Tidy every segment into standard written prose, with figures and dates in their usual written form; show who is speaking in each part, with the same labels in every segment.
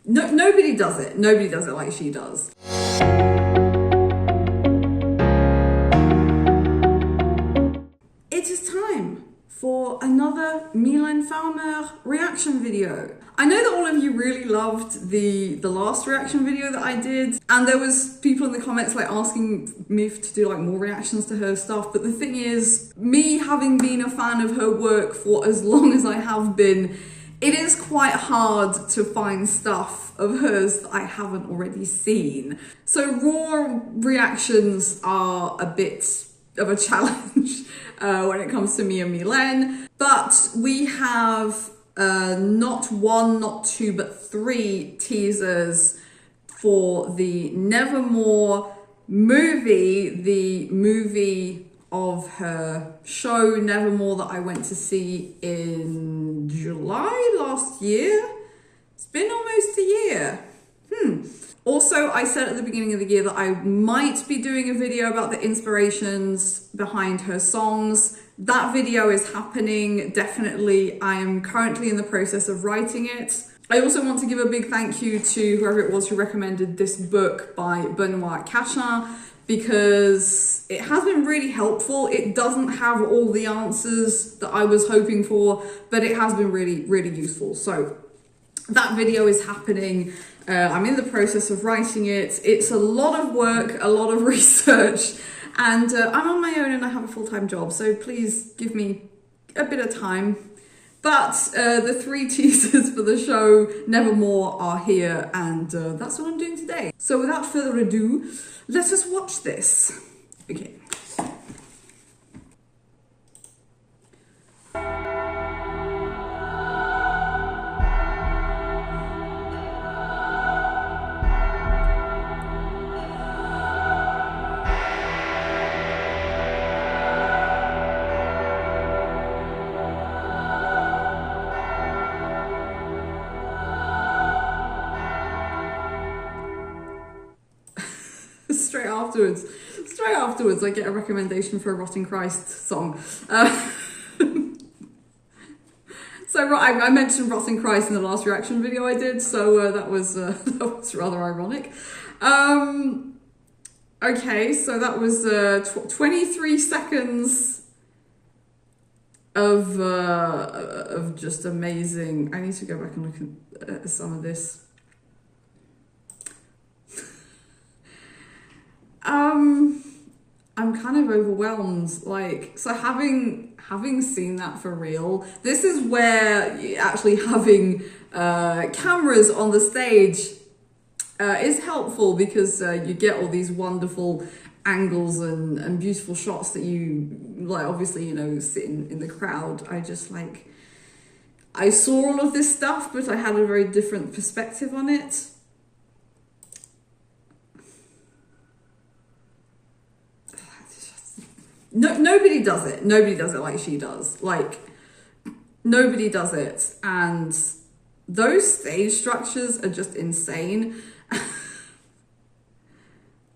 Speaker 1: No, nobody does it. Nobody does it like she does. It is time for another Mylène FARMER'S reaction video. I know that all of you really loved the last reaction video that I did, and there was people in the comments like asking me to do like more reactions to her stuff, but the thing is, me having been a fan of her work for as long as I have been, it is quite hard to find stuff of hers that I haven't already seen. So raw reactions are a bit of a challenge when it comes to me and Mylène, but we have not one, not two, but 3 teasers for the Nevermore movie, the movie of her show Nevermore that I went to see in July last year. It's been almost a year. Also, I said at the beginning of the year that I might be doing a video about the inspirations behind her songs. That video is happening, definitely. I am currently in the process of writing it. I also want to give a big thank you to whoever it was who recommended this book by Benoit Cachin, because it has been really helpful. It doesn't have all the answers that I was hoping for, but it has been really, really useful. So that video is happening. I'm in the process of writing it. It's a lot of work, a lot of research, and I'm on my own and I have a full-time job, so please give me a bit of time. But the 3 teasers for the show Nevermore are here, and that's what I'm doing today. So without further ado, let us watch this. Okay. Straight afterwards, I get a recommendation for a Rotting Christ song. So I mentioned Rotting Christ in the last reaction video I did, so that was rather ironic. Okay, so that was 23 seconds of just amazing. I need to go back and look at some of this. I'm kind of overwhelmed. Like, so having seen that for real, this is where actually having cameras on the stage is helpful, because you get all these wonderful angles and beautiful shots that you, like, obviously, you know, sitting in the crowd. I saw all of this stuff, but I had a very different perspective on it. No, nobody does it. Nobody does it like she does. Like, nobody does it. And those stage structures are just insane.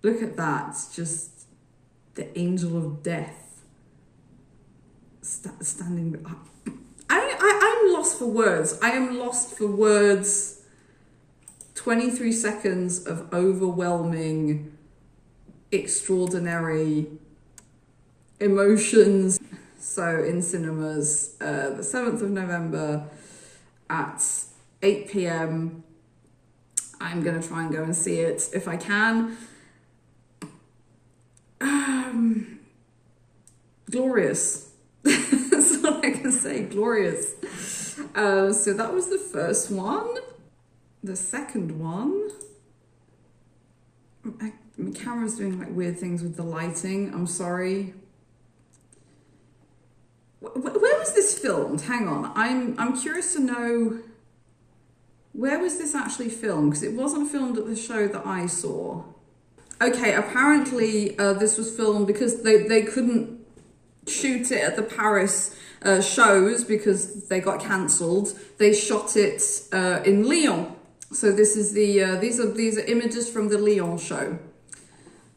Speaker 1: Look at that. Just the angel of death standing. I'm lost for words. I am lost for words. 23 seconds of overwhelming, extraordinary emotions. So in cinemas, the 7th of November at 8 p.m. I'm gonna try and go and see it if I can. Glorious. That's all I can say, glorious. So that was the first one. The second one, my camera's doing like weird things with the lighting, I'm sorry. Where was this filmed? Hang on, I'm curious to know, where was this actually filmed? Because it wasn't filmed at the show that I saw. Okay, apparently this was filmed because they couldn't shoot it at the Paris shows because they got cancelled. They shot it in Lyon. So this is the these are images from the Lyon show.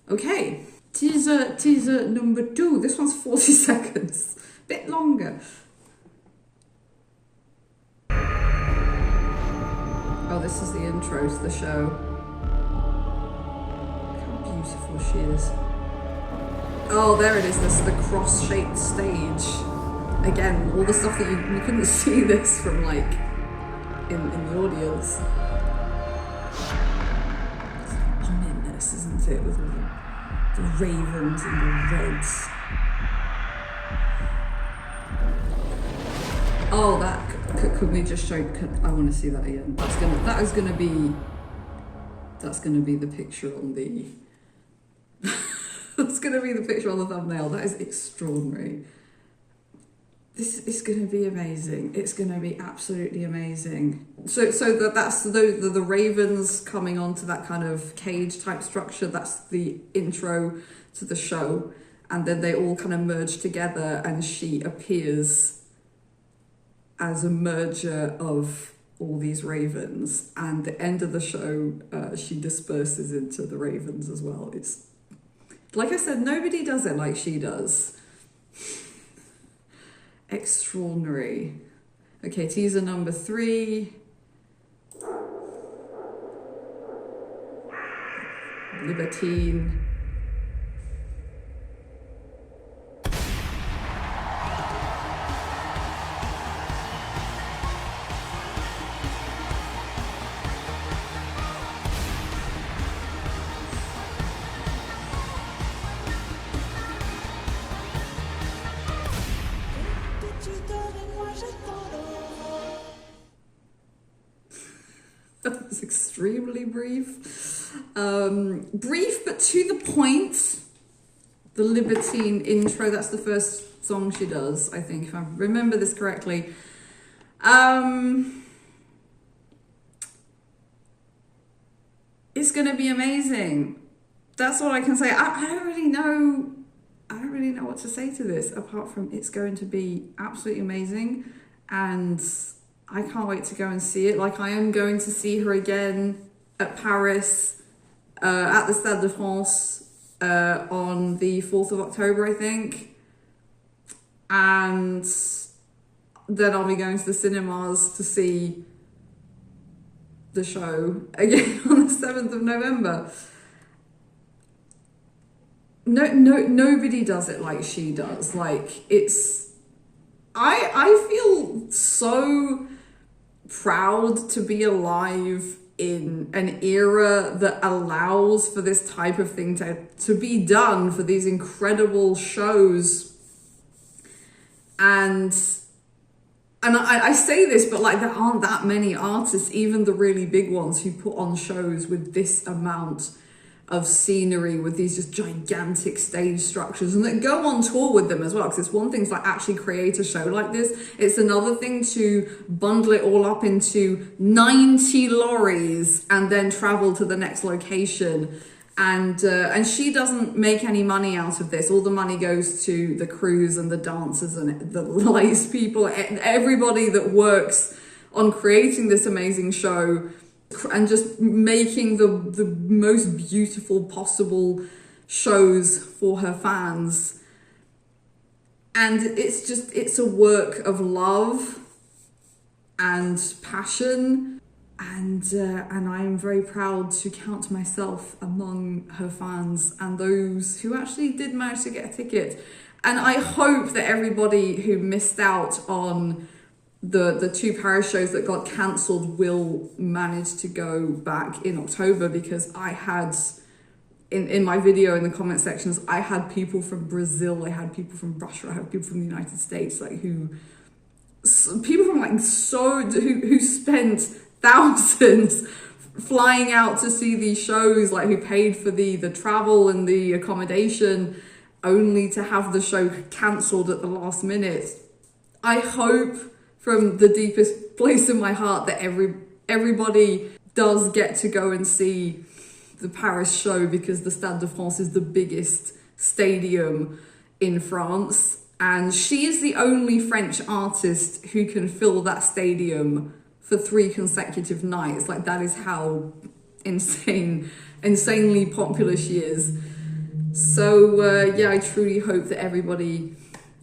Speaker 1: Okay, teaser number 2. This one's 40 seconds. Bit longer. Oh, Oh, this is the intro to the show. Look how beautiful she is. Oh, there it is. This is the cross-shaped stage. Again, all the stuff that you couldn't see this from like in the audience. It's ominous, isn't it? With all the ravens and the reds. Oh, that could we just show? I want to see that again. That's gonna be the picture on the. That's gonna be the picture on the thumbnail. That is extraordinary. This is gonna be amazing. It's gonna be absolutely amazing. So that's the ravens coming onto that kind of cage type structure. That's the intro to the show, and then they all kind of merge together, and she appears as a merger of all these ravens, and the end of the show, she disperses into the ravens as well. It's, like I said, nobody does it like she does. Extraordinary. Okay, teaser number 3. Libertine. That was extremely brief. Brief but to the point. The Libertine intro, that's the first song she does, I think, if I remember this correctly. It's gonna be amazing. That's all I can say. I don't really know what to say to this, apart from it's going to be absolutely amazing, and I can't wait to go and see it. Like, I am going to see her again at Paris, at the Stade de France, on the 4th of October, I think. And then I'll be going to the cinemas to see the show again on the 7th of November. Nobody does it like she does. Like, it's... I feel so proud to be alive in an era that allows for this type of thing to be done, for these incredible shows. And I say this, but like, there aren't that many artists, even the really big ones, who put on shows with this amount of scenery, with these just gigantic stage structures, and that go on tour with them as well. Because it's one thing to like actually create a show like this. It's another thing to bundle it all up into 90 lorries and then travel to the next location. And she doesn't make any money out of this. All the money goes to the crews and the dancers and the lights people, everybody that works on creating this amazing show and just making the most beautiful possible shows for her fans. And it's a work of love and passion. And I am very proud to count myself among her fans and those who actually did manage to get a ticket. And I hope that everybody who missed out on the 2 Paris shows that got cancelled will manage to go back in October, because I had, in my video in the comment sections, I had people from Brazil, I had people from Russia, I had people from the United States, like who spent thousands flying out to see these shows, like who paid for the travel and the accommodation, only to have the show cancelled at the last minute. I hope from the deepest place in my heart that everybody does get to go and see the Paris show, because the Stade de France is the biggest stadium in France, and she is the only French artist who can fill that stadium for 3 consecutive nights. Like, that is how insanely popular she is. So yeah, I truly hope that everybody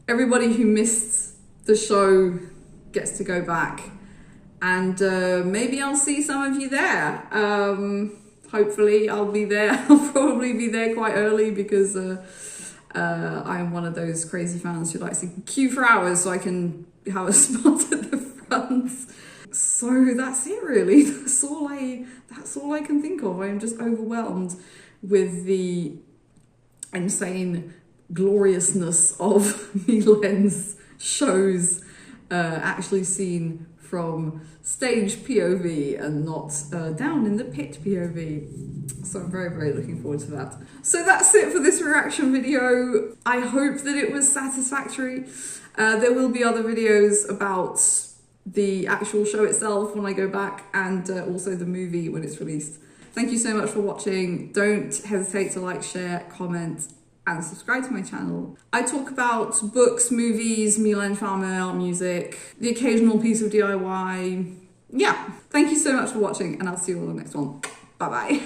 Speaker 1: who missed the show gets to go back and maybe I'll see some of you there. Hopefully I'll be there. I'll probably be there quite early because I'm one of those crazy fans who likes to queue for hours so I can have a spot at the front. So that's it really. That's all I can think of. I'm just overwhelmed with the insane gloriousness of Mylène's shows, actually seen from stage POV and not down in the pit POV. So I'm very, very looking forward to that. So that's it for this reaction video. I hope that it was satisfactory. There will be other videos about the actual show itself when I go back, and also the movie when it's released. Thank you so much for watching. Don't hesitate to like, share, comment, and subscribe to my channel. I talk about books, movies, Mylène Farmer, music, the occasional piece of DIY. Yeah, thank you so much for watching, and I'll see you all in the next one. Bye bye.